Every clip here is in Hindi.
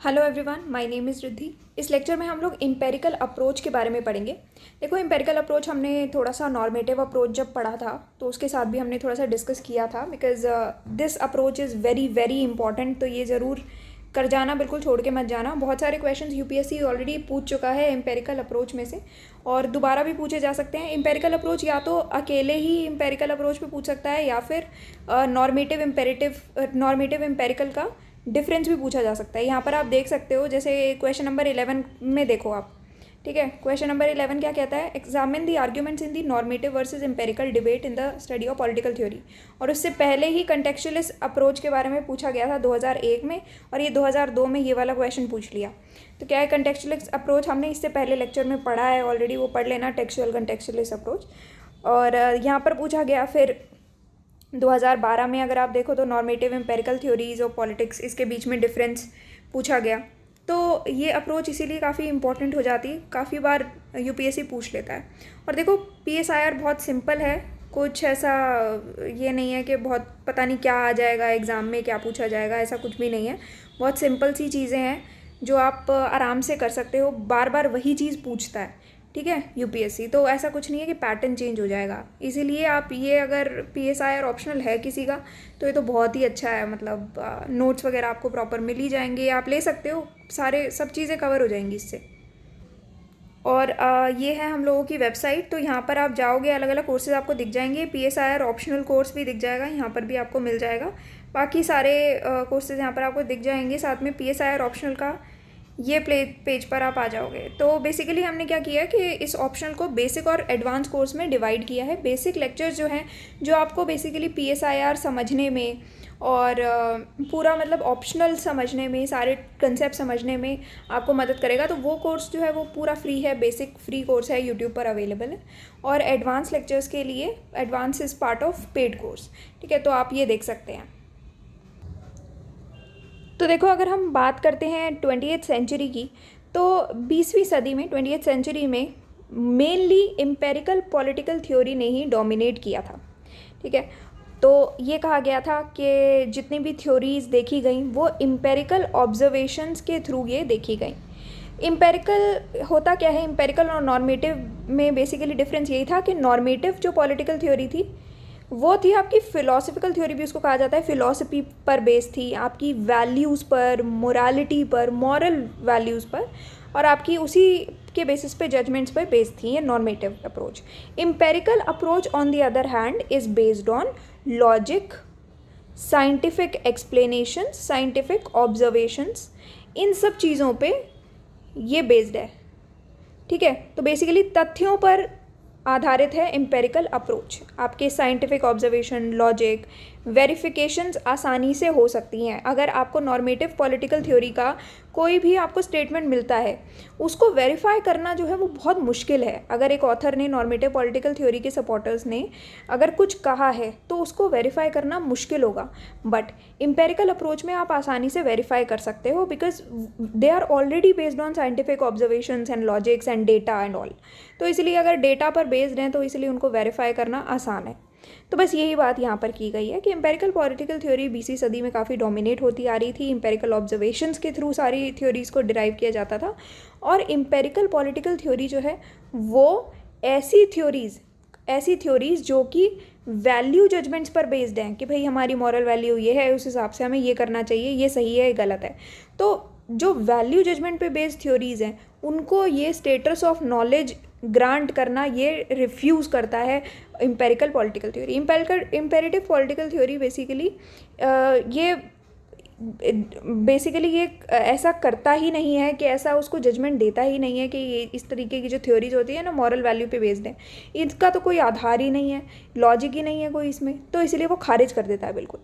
Hello everyone, my name is Riddhi. इस लेक्चर में हम लोग एम्पेरिकल अप्रोच के बारे में पढ़ेंगे। देखो, एम्पेरिकल अप्रोच हमने थोड़ा सा नॉर्मेटिव अप्रोच जब पढ़ा था तो उसके साथ भी हमने थोड़ा सा डिस्कस किया था, because this approach is very very important. तो ये ज़रूर कर जाना, बिल्कुल छोड़ के मत जाना। बहुत सारे क्वेश्चंस यूपीएससी ऑलरेडी पूछ चुका है एम्पेरिकल अप्रोच में से, और दोबारा भी पूछे जा सकते हैं। एम्पेरिकल अप्रोच या तो अकेले ही एम्पेरिकल अप्रोच पे पूछ सकता है, या फिर नॉर्मेटिव एम्पेरिकल का डिफरेंस भी पूछा जा सकता है। यहाँ पर आप देख सकते हो, जैसे क्वेश्चन नंबर 11 में देखो आप, ठीक है। क्वेश्चन नंबर 11 क्या कहता है? Examine the arguments in the normative versus empirical debate in the study of political theory. और उससे पहले ही कंटेक्चुअलिस्ट अप्रोच के बारे में पूछा गया था 2001 में, और ये 2002 में ये वाला क्वेश्चन पूछ लिया। तो क्या है कंटेक्चुअलिस्ट अप्रोच? हमने इससे पहले लेक्चर में पढ़ा है ऑलरेडी, वो पढ़ लेना, टेक्सचुअल कंटेक्चुअलिस्ट अप्रोच। और यहाँ पर पूछा गया फिर 2012 में, अगर आप देखो तो normative empirical theories of politics, इसके बीच में डिफरेंस पूछा गया। तो ये अप्रोच इसीलिए काफ़ी इंपॉर्टेंट हो जाती है, काफ़ी बार यूपीएससी पूछ लेता है। और देखो, पीएसआईआर बहुत सिंपल है, कुछ ऐसा ये नहीं है कि बहुत पता नहीं क्या आ जाएगा एग्ज़ाम में, क्या पूछा जाएगा, ऐसा कुछ भी नहीं है। बहुत सिंपल सी चीज़ें हैं जो आप आराम से कर सकते हो। बार बार वही चीज़ पूछता है, ठीक है, यूपीएससी। तो ऐसा कुछ नहीं है कि पैटर्न चेंज हो जाएगा। इसीलिए आप ये, अगर पीएसआईआर ऑप्शनल है किसी का, तो ये तो बहुत ही अच्छा है। मतलब नोट्स वगैरह आपको प्रॉपर मिल ही जाएंगे, आप ले सकते हो, सब चीज़ें कवर हो जाएंगी इससे। और ये है हम लोगों की वेबसाइट। तो यहाँ पर आप जाओगे, अलग अलग कोर्सेज आपको दिख जाएंगे। पीएसआईआर ऑप्शनल कोर्स भी दिख जाएगा, यहाँ पर भी आपको मिल जाएगा। बाकी सारे कोर्सेज यहाँ पर आपको दिख जाएंगे, साथ में पीएसआईआर ऑप्शनल का ये पेज पर आप आ जाओगे। तो बेसिकली हमने क्या किया कि इस ऑप्शनल को बेसिक और एडवांस कोर्स में डिवाइड किया है। बेसिक लेक्चर्स जो हैं, जो आपको बेसिकली पीएसआईआर समझने में और पूरा मतलब ऑप्शनल समझने में, सारे कंसेप्ट समझने में आपको मदद करेगा। तो वो कोर्स जो है वो पूरा फ्री है, बेसिक फ्री कोर्स है, यूट्यूब पर अवेलेबल है। और एडवांस लेक्चर्स के लिए, advance is part of paid course, ठीक है। तो आप ये देख सकते हैं। तो देखो, अगर हम बात करते हैं 20th सेंचुरी की, तो 20वीं सदी में, 20th सेंचुरी में मेनली एम्पेरिकल पॉलिटिकल थ्योरी ने ही डोमिनेट किया था, ठीक है। तो ये कहा गया था कि जितनी भी थ्योरीज देखी गई वो एम्पेरिकल ऑब्जर्वेशंस के थ्रू ये देखी गई। एम्पेरिकल होता क्या है? एम्पेरिकल और नॉर्मेटिव में बेसिकली डिफरेंस यही था कि नॉर्मेटिव जो पॉलिटिकल थ्योरी थी वो थी आपकी फ़िलॉसफिकल थ्योरी, भी उसको कहा जाता है, फ़िलॉसफी पर बेस्ड थी, आपकी वैल्यूज़ पर, मोरालिटी पर, मॉरल वैल्यूज़ पर, और आपकी उसी के बेसिस पे जजमेंट्स पर बेस्ड थी ये normative approach. Empirical approach on the other hand is based on logic, scientific explanations, scientific observations, इन सब चीज़ों पे ये बेस्ड है, ठीक है। तो बेसिकली तथ्यों पर आधारित है एम्पेरिकल अप्रोच। आपके साइंटिफिक ऑब्जर्वेशन, लॉजिक, वेरिफिकेशंस आसानी से हो सकती हैं। अगर आपको नॉर्मेटिव पॉलिटिकल थ्योरी का कोई भी आपको स्टेटमेंट मिलता है, उसको वेरीफाई करना जो है वो बहुत मुश्किल है। अगर एक ऑथर ने, नॉर्मेटिव पॉलिटिकल थ्योरी के सपोर्टर्स ने अगर कुछ कहा है तो उसको वेरीफाई करना मुश्किल होगा। बट एम्पेरिकल अप्रोच में आप आसानी से वेरीफाई कर सकते हो, because they are already based on scientific observations and logics and data and all. तो इसलिए अगर डेटा पर बेस्ड हैं तो इसलिए उनको वेरीफाई करना आसान है। तो बस यही बात यहाँ पर की गई है कि एम्पेरिकल पॉलिटिकल थ्योरी 20वीं सदी में काफ़ी डोमिनेट होती आ रही थी। एम्पेरिकल ऑब्जर्वेशंस के थ्रू सारी थ्योरीज़ को डिराइव किया जाता था। और एम्पेरिकल पॉलिटिकल थ्योरी जो है वो ऐसी थ्योरीज़ जो कि वैल्यू जजमेंट्स पर बेस्ड हैं, कि भाई हमारी मॉरल वैल्यू ये है, उस हिसाब से हमें ये करना चाहिए, ये सही है, ये गलत है। तो जो वैल्यू जजमेंट पे बेस्ड थ्योरीज़ हैं उनको ये स्टेटस ऑफ नॉलेज ग्रांट करना, ये रिफ्यूज़ करता है empirical political theory. Imperative political theory basically ये ऐसा करता ही नहीं है, कि ऐसा उसको जजमेंट देता ही नहीं है कि ये इस तरीके की जो थ्योरीज होती है ना, मॉरल वैल्यू पे बेस्ड है, इसका तो कोई आधार ही नहीं है, लॉजिक ही नहीं है कोई इसमें, तो इसलिए वो खारिज कर देता है बिल्कुल।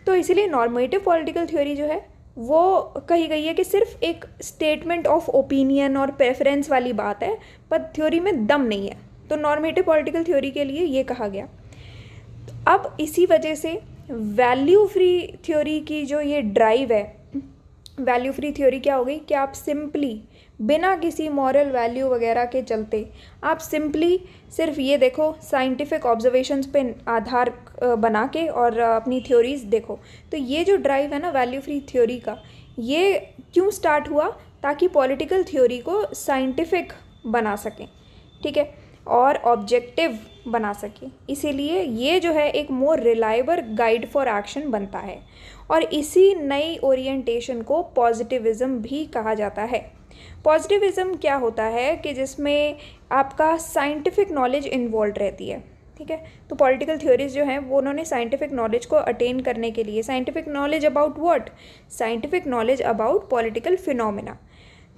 तो इसीलिए नॉर्मेटिव पॉलिटिकल थ्योरी जो है वो कही गई है कि सिर्फ एक स्टेटमेंट ऑफ ओपिनियन और प्रेफरेंस वाली बात है, पर थ्योरी में दम नहीं है। तो नॉर्मेटिव पॉलिटिकल थ्योरी के लिए ये कहा गया। अब इसी वजह से वैल्यू फ्री थ्योरी की जो ये ड्राइव है, वैल्यू फ्री थ्योरी क्या हो गई कि आप सिंपली बिना किसी मॉरल वैल्यू वगैरह के चलते, आप सिंपली सिर्फ ये देखो, साइंटिफिक ऑब्जर्वेशंस पे आधार बना के और अपनी थ्योरीज देखो। तो ये जो ड्राइव है ना वैल्यू फ्री थ्योरी का, ये क्यों स्टार्ट हुआ? ताकि पॉलिटिकल थ्योरी को साइंटिफिक बना सकें, ठीक है, और ऑब्जेक्टिव बना सकें। इसीलिए ये जो है एक more reliable guide for action बनता है, और इसी नई ओरिएंटेशन को पॉजिटिविज़म भी कहा जाता है। पॉजिटिविज़म क्या होता है कि जिसमें आपका साइंटिफिक नॉलेज इन्वॉल्व रहती है, ठीक है। तो पॉलिटिकल थ्योरीज जो हैं वो उन्होंने साइंटिफिक नॉलेज को अटेन करने के लिए, scientific knowledge about what? Scientific knowledge about political phenomena.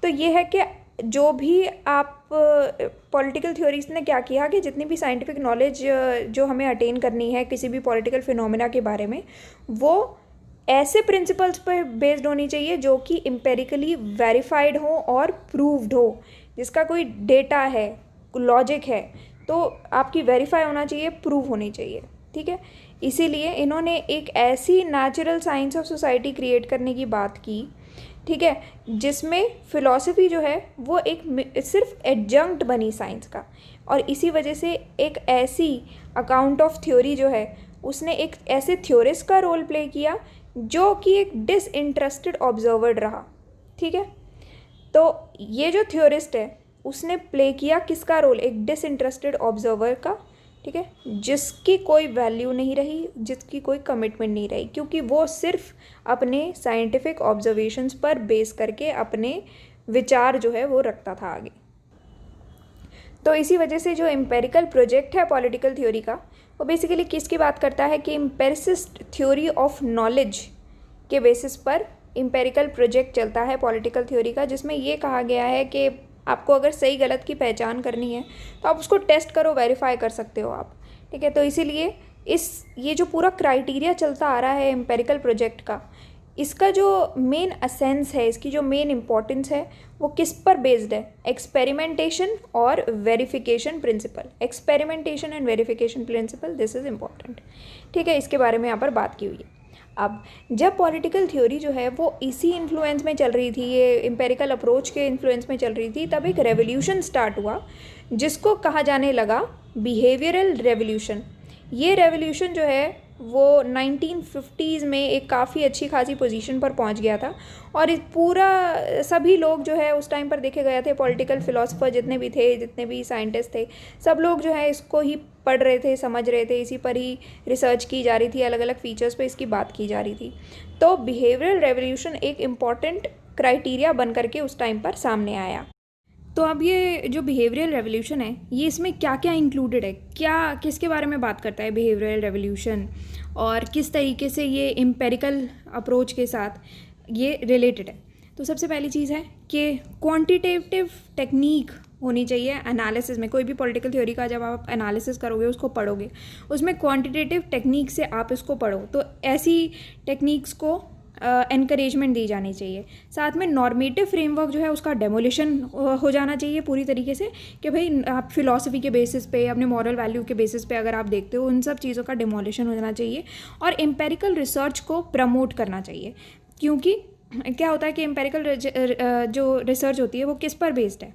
तो ये है कि जो भी आप पॉलिटिकल थ्योरीज ने क्या किया कि जितनी भी साइंटिफिक नॉलेज जो हमें अटेन करनी है किसी भी पॉलिटिकल फिनोमेना के बारे में, वो ऐसे प्रिंसिपल्स पर बेस्ड होनी चाहिए जो कि एम्पेरिकली वेरीफाइड हो और प्रूव्ड हो, जिसका कोई डेटा है, लॉजिक है, तो आपकी वेरीफाई होना चाहिए, प्रूव होनी चाहिए, ठीक है। इसीलिए इन्होंने एक ऐसी natural science of society create करने की बात की, ठीक है, जिसमें फ़िलॉसफी जो है वो एक सिर्फ एडजंक्ट बनी साइंस का, और इसी वजह से एक ऐसी अकाउंट ऑफ थ्योरी जो है उसने एक ऐसे थ्योरिस्ट का रोल प्ले किया जो कि एक डिसइंटरेस्टेड ऑब्जर्वर रहा, ठीक है। तो ये जो थ्योरिस्ट है उसने प्ले किया किसका रोल? एक डिसइंटरेस्टेड ऑब्जर्वर का, ठीक है, जिसकी कोई वैल्यू नहीं रही, जिसकी कोई कमिटमेंट नहीं रही, क्योंकि वो सिर्फ अपने साइंटिफिक ऑब्जर्वेशंस पर बेस करके अपने विचार जो है वो रखता था आगे। तो इसी वजह से जो एम्पेरिकल प्रोजेक्ट है पॉलिटिकल थ्योरी का, वो बेसिकली किसकी बात करता है कि एम्पेरिसिस्ट थ्योरी ऑफ नॉलेज के बेसिस पर एम्पेरिकल प्रोजेक्ट चलता है पॉलिटिकल थ्योरी का, जिसमें ये कहा गया है कि आपको अगर सही गलत की पहचान करनी है तो आप उसको टेस्ट करो, वेरीफाई कर सकते हो आप, ठीक है। तो इसीलिए ये जो पूरा क्राइटेरिया चलता आ रहा है एम्पेरिकल प्रोजेक्ट का, इसका जो मेन असेंस है, इसकी जो मेन इम्पॉर्टेंस है वो किस पर बेस्ड है? एक्सपेरिमेंटेशन और verification principle. Experimentation and verification principle, this is important, ठीक है। इसके बारे में यहाँ पर बात की हुई है। अब जब पॉलिटिकल थ्योरी जो है वो इसी इन्फ्लुएंस में चल रही थी, ये एम्पेरिकल अप्रोच के इन्फ्लुएंस में चल रही थी, तब एक रेवोल्यूशन स्टार्ट हुआ जिसको कहा जाने लगा बिहेवियरल रेवोल्यूशन। ये रेवोल्यूशन जो है वो 1950s में एक काफ़ी अच्छी खासी पोजीशन पर पहुंच गया था, और इस पूरा सभी लोग जो है उस टाइम पर देखे गए थे, पॉलिटिकल फिलोसोफर जितने भी थे, जितने भी साइंटिस्ट थे, सब लोग जो है इसको ही पढ़ रहे थे, समझ रहे थे, इसी पर ही रिसर्च की जा रही थी, अलग अलग फीचर्स पे इसकी बात की जा रही थी। तो बिहेवियरल रेवोल्यूशन एक इम्पॉर्टेंट क्राइटेरिया बन करके उस टाइम पर सामने आया। तो अब ये जो बिहेवियरल रेवोल्यूशन है, ये इसमें क्या क्या इंक्लूडेड है, क्या किसके बारे में बात करता है बिहेवियरल रेवोल्यूशन, और किस तरीके से ये एम्पेरिकल अप्रोच के साथ ये रिलेटेड है। तो सबसे पहली चीज़ है कि क्वांटिटेटिव टेक्निक होनी चाहिए एनालिसिस में। कोई भी पॉलिटिकल थ्योरी का जब आप एनालिसिस करोगे, उसको पढ़ोगे, उसमें क्वांटिटेटिव टेक्निक से आप इसको पढ़ो, तो ऐसी टेक्निक्स को एनकरेजमेंट दी जानी चाहिए। साथ में नॉर्मेटिव फ्रेमवर्क जो है उसका डेमोलिशन हो जाना चाहिए पूरी तरीके से, कि भाई आप फिलॉसफी के बेसिस पे, अपने मॉरल वैल्यू के बेसिस पे अगर आप देखते हो, उन सब चीज़ों का डेमोलिशन हो जाना चाहिए, और एम्पेरिकल रिसर्च को प्रमोट करना चाहिए। क्योंकि क्या होता है कि एम्पेरिकल जो रिसर्च होती है वो किस पर बेस्ड है?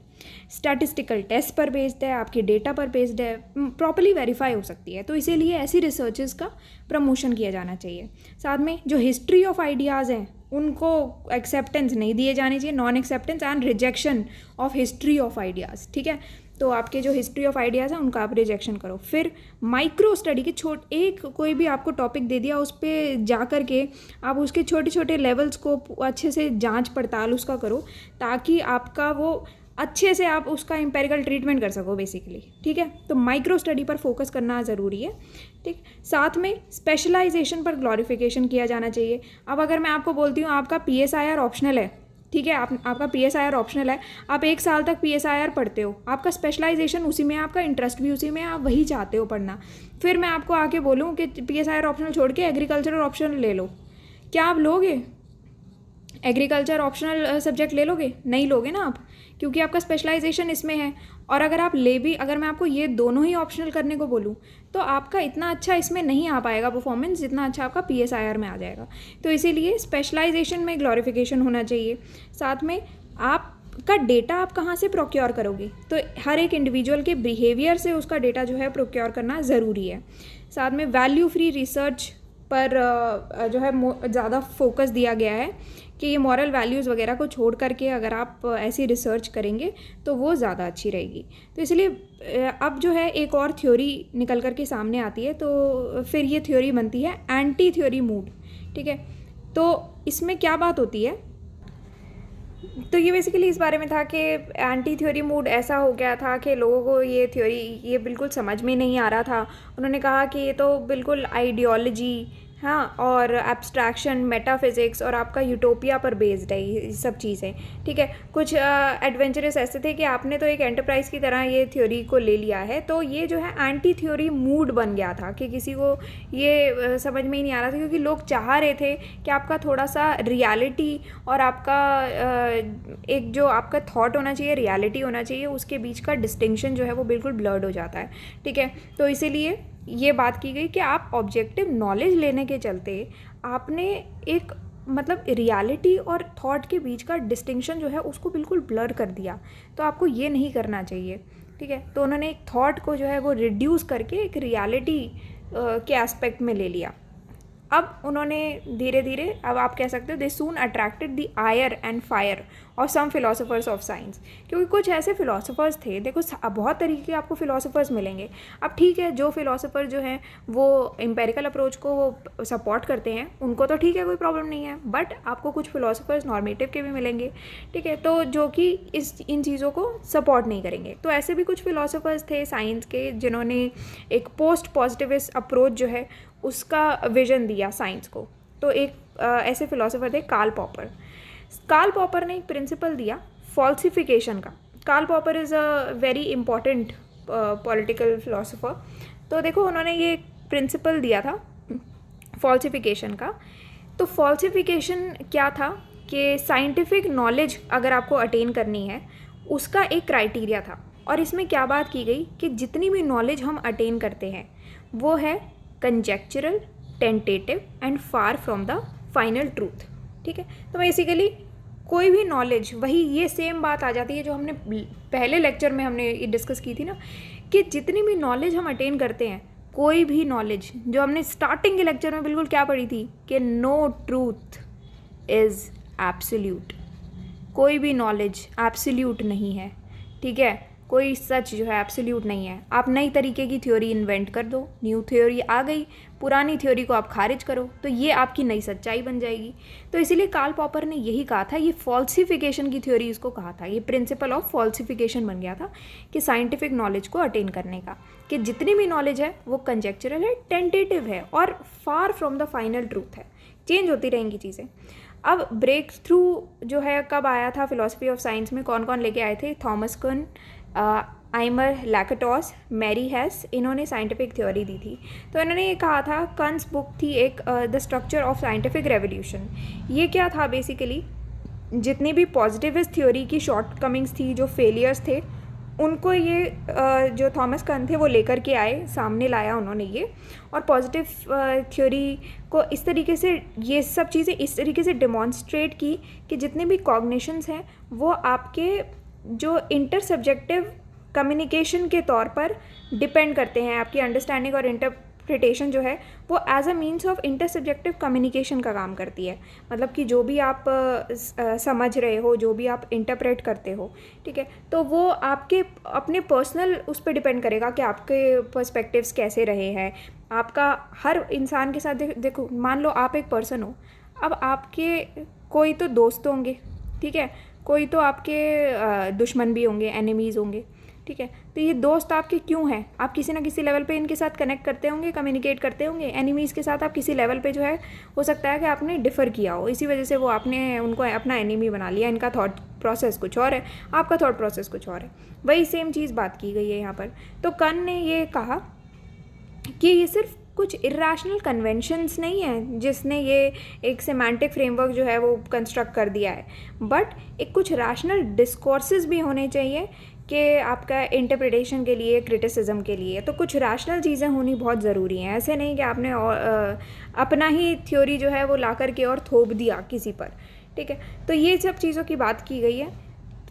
स्टैटिस्टिकल टेस्ट पर बेस्ड है, आपके डेटा पर बेस्ड है, प्रॉपर्ली वेरीफाई हो सकती है। तो इसीलिए ऐसी रिसर्चेस का प्रमोशन किया जाना चाहिए। साथ में जो हिस्ट्री ऑफ आइडियाज़ हैं उनको एक्सेप्टेंस नहीं दिए जाने चाहिए, non acceptance and rejection of history of ideas, ठीक है। तो आपके जो हिस्ट्री ऑफ आइडियाज़ हैं उनका आप रिजेक्शन करो। फिर माइक्रो स्टडी के एक कोई भी आपको टॉपिक दे दिया, उस पर जा कर के आप उसके छोटे छोटे लेवल्स को अच्छे से जांच पड़ताल उसका करो, ताकि आपका वो अच्छे से आप उसका एम्पेरिकल ट्रीटमेंट कर सको बेसिकली, ठीक है। तो माइक्रो स्टडी पर फोकस करना ज़रूरी है, ठीक। साथ में स्पेशलाइजेशन पर ग्लोरिफिकेशन किया जाना चाहिए। अब अगर मैं आपको बोलती हूँ आपका PSIR ऑप्शनल है, ठीक है, आपका PSIR ऑप्शनल है, आप 1 साल तक PSIR पढ़ते हो, आपका स्पेशलाइजेशन उसी में, आपका इंटरेस्ट भी उसी में, आप वही चाहते हो पढ़ना, फिर मैं आपको आके बोलूँ कि PSIR ऑप्शनल छोड़ के एग्रीकल्चर ऑप्शनल ले लो, क्या आप लोगे? एग्रीकल्चर ऑप्शनल सब्जेक्ट ले लोगे? नहीं लोगे ना आप, क्योंकि आपका स्पेशलाइजेशन इसमें है। और अगर आप अगर मैं आपको ये दोनों ही ऑप्शनल करने को बोलूँ तो आपका इतना अच्छा इसमें नहीं आ पाएगा परफॉर्मेंस, जितना अच्छा आपका PSIR में आ जाएगा। तो इसीलिए स्पेशलाइजेशन में ग्लोरिफिकेशन होना चाहिए। साथ में आपका डेटा आप कहाँ से प्रोक्योर करोगे? तो हर एक इंडिविजुअल के बिहेवियर से उसका डेटा जो है प्रोक्योर करना ज़रूरी है। साथ में वैल्यू फ्री रिसर्च पर जो है ज़्यादा फोकस दिया गया है कि ये मॉरल वैल्यूज़ वगैरह को छोड़ करके अगर आप ऐसी रिसर्च करेंगे तो वो ज़्यादा अच्छी रहेगी। तो इसलिए अब जो है एक और थ्योरी निकल कर के सामने आती है, तो फिर ये थ्योरी बनती है एंटी थ्योरी मूड। ठीक है, तो इसमें क्या बात होती है, तो ये बेसिकली इस बारे में था कि एंटी थ्योरी मूड ऐसा हो गया था कि लोगों को ये थ्योरी ये बिल्कुल समझ में नहीं आ रहा था। उन्होंने कहा कि ये तो बिल्कुल आइडियोलॉजी, हाँ, और एब्स्ट्रैक्शन, मेटाफिज़िक्स और आपका यूटोपिया पर बेस्ड है ये सब चीज़ें। ठीक है, कुछ एडवेंचरस ऐसे थे कि आपने तो एक एंटरप्राइज़ की तरह ये थ्योरी को ले लिया है, तो ये जो है एंटी थ्योरी मूड बन गया था कि किसी को ये समझ में ही नहीं आ रहा था, क्योंकि लोग चाह रहे थे कि आपका थोड़ा सा रियलिटी और आपका एक जो आपका थॉट होना चाहिए, रियलिटी होना चाहिए, उसके बीच का डिस्टिंक्शन जो है वो बिल्कुल ब्लर्ड हो जाता है। ठीक है, तो इसीलिए ये बात की गई कि आप ऑब्जेक्टिव नॉलेज लेने के चलते आपने एक मतलब रियलिटी और थॉट के बीच का डिस्टिंक्शन जो है उसको बिल्कुल ब्लर कर दिया, तो आपको ये नहीं करना चाहिए। ठीक है, तो उन्होंने एक थॉट को जो है वो रिड्यूस करके एक रियलिटी के एस्पेक्ट में ले लिया। अब उन्होंने धीरे धीरे, अब आप कह सकते हो, they soon attracted the ire and fire of some philosophers of science, क्योंकि कुछ ऐसे फिलोसोफर्स थे, देखो बहुत तरीके के आपको फिलोसोफर्स मिलेंगे। अब ठीक है, जो फिलोसोफर जो हैं वो एम्पेरिकल अप्रोच को वो सपोर्ट करते हैं, उनको तो ठीक है, कोई प्रॉब्लम नहीं है, बट आपको कुछ फिलोसोफर्स नॉर्मेटिव के भी मिलेंगे। ठीक है, तो जो कि इन चीज़ों को सपोर्ट नहीं करेंगे। तो ऐसे भी कुछ फिलोसोफर्स थे साइंस के जिन्होंने एक पोस्ट पॉजिटिविस्ट अप्रोच जो है उसका विजन दिया साइंस को। तो एक ऐसे फिलोसोफर थे कार्ल पॉपर। कार्ल पॉपर ने एक प्रिंसिपल दिया फॉल्सिफिकेशन का। Karl Popper is a very important political philosopher. तो देखो उन्होंने ये प्रिंसिपल दिया था फॉल्सिफिकेशन का। तो फॉल्सिफिकेशन क्या था कि साइंटिफिक नॉलेज अगर आपको अटेन करनी है उसका एक क्राइटेरिया था, और इसमें क्या बात की गई कि जितनी भी नॉलेज हम अटेन करते हैं वो है conjectural, tentative and far from the final truth. ठीक है, तो बेसिकली कोई भी नॉलेज, वही ये सेम बात आ जाती है जो हमने पहले लेक्चर में हमने डिस्कस की थी ना, कि जितनी भी नॉलेज हम अटेन करते हैं, कोई भी नॉलेज, जो हमने स्टार्टिंग के लेक्चर में बिल्कुल क्या पढ़ी थी कि नो ट्रूथ इज़ एब्सोल्यूट, कोई भी नॉलेज एब्सोल्यूट नहीं है। ठीक है, कोई सच जो है एब्सोल्यूट नहीं है। आप नई तरीके की थ्योरी इन्वेंट कर दो, न्यू थ्योरी आ गई, पुरानी थ्योरी को आप खारिज करो, तो ये आपकी नई सच्चाई बन जाएगी। तो इसीलिए कार्ल पॉपर ने यही कहा था, ये फॉल्सिफिकेशन की थ्योरी इसको कहा था, ये प्रिंसिपल ऑफ फॉल्सिफिकेशन बन गया था कि साइंटिफिक नॉलेज को अटेन करने का, कि जितनी भी नॉलेज है वो कंजेक्चरल है, टेंटेटिव है और फार फ्रॉम द फाइनल ट्रूथ है, चेंज होती रहेंगी चीज़ें। अब ब्रेक थ्रू जो है कब आया था फिलॉसफी ऑफ साइंस में, कौन कौन लेके आए थे? थॉमस कुन, आइमर लैकेटॉस, मैरी हेस, इन्होंने साइंटिफिक थ्योरी दी थी। तो इन्होंने ये कहा था, कन्स बुक थी एक the structure of scientific revolution. ये क्या था बेसिकली, जितनी भी पॉजिटिविस्ट थ्योरी की शॉर्ट कमिंग्स थी, जो फेलियर्स थे, उनको ये जो थॉमस कन थे वो लेकर के आए, सामने लाया उन्होंने ये, और पॉजिटिव थ्योरी को इस तरीके से, ये सब चीज़ें इस तरीके से डेमॉन्स्ट्रेट की कि जितने भी कॉग्निशंस हैं वो आपके जो इंटर सब्जेक्टिव कम्युनिकेशन के तौर पर डिपेंड करते हैं। आपकी अंडरस्टैंडिंग और इंटरप्रिटेशन जो है वो as a means of intersubjective communication का काम करती है। मतलब कि जो भी आप समझ रहे हो, जो भी आप इंटरप्रेट करते हो, ठीक है, तो वो आपके अपने पर्सनल उस पर डिपेंड करेगा कि आपके पर्सपेक्टिव्स कैसे रहे हैं। आपका हर इंसान के साथ देखो, मान लो आप एक पर्सन हो, अब आपके कोई तो दोस्त होंगे, ठीक है, कोई तो आपके दुश्मन भी होंगे, एनिमीज़ होंगे, ठीक है। तो ये दोस्त आपके क्यों हैं? आप किसी ना किसी लेवल पे इनके साथ कनेक्ट करते होंगे, कम्युनिकेट करते होंगे। एनिमीज़ के साथ आप किसी लेवल पे जो है, हो सकता है कि आपने डिफ़र किया हो, इसी वजह से वो आपने उनको अपना एनिमी बना लिया। इनका थॉट प्रोसेस कुछ और है, आपका थॉट प्रोसेस कुछ और है। वही सेम चीज़ बात की गई है यहाँ पर। तो कन ने ये कहा कि ये सिर्फ कुछ इरेशनल कन्वेंशंस नहीं है जिसने ये एक सेमांटिक फ्रेमवर्क जो है वो कंस्ट्रक्ट कर दिया है, बट एक कुछ रैशनल डिस्कोर्सेस भी होने चाहिए कि आपका इंटरप्रिटेशन के लिए, क्रिटिसिज्म के लिए। तो कुछ रैशनल चीज़ें होनी बहुत ज़रूरी हैं। ऐसे नहीं कि आपने अपना ही थ्योरी जो है वो ला कर के और थोप दिया किसी पर, ठीक है। तो ये सब चीज़ों की बात की गई है।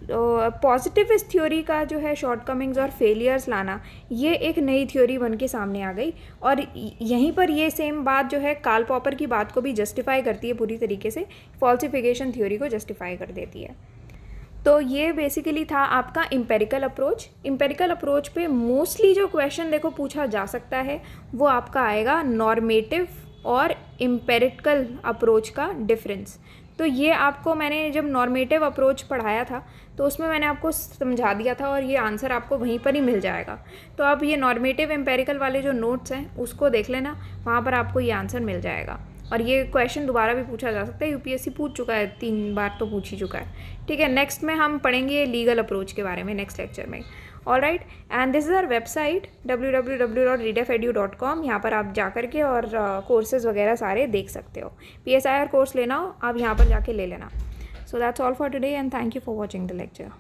पॉजिटिविस्ट थ्योरी का जो है शॉर्टकमिंग्स और फेलियर्स लाना, ये एक नई थ्योरी बन के सामने आ गई और यहीं पर ये सेम बात जो है कार्ल पॉपर की बात को भी जस्टिफाई करती है पूरी तरीके से, फॉल्सिफिकेशन थ्योरी को जस्टिफाई कर देती है। तो ये बेसिकली था आपका इम्पेरिकल अप्रोच। इम्पेरिकल अप्रोच पे मोस्टली जो क्वेश्चन देखो पूछा जा सकता है वो आपका आएगा नॉर्मेटिव और इम्पेरिकल अप्रोच का डिफरेंस। तो ये आपको मैंने जब नॉर्मेटिव अप्रोच पढ़ाया था तो उसमें मैंने आपको समझा दिया था और ये आंसर आपको वहीं पर ही मिल जाएगा। तो अब ये नॉर्मेटिव इम्पेरिकल वाले जो नोट्स हैं उसको देख लेना, वहाँ पर आपको ये आंसर मिल जाएगा। और ये क्वेश्चन दोबारा भी पूछा जा सकता है, यूपीएससी पूछ चुका है, 3 बार तो पूछ ही चुका है। ठीक है, नेक्स्ट में हम पढ़ेंगे लीगल अप्रोच के बारे में नेक्स्ट लेक्चर में। All right, and this is our website www.readefaedu.com। यहाँ पर आप जा कर के और कोर्सेज़ वगैरह सारे देख सकते हो। PSIR कोर्स लेना हो आप यहाँ पर जाके ले लेना। So that's all for today and thank you for watching the lecture.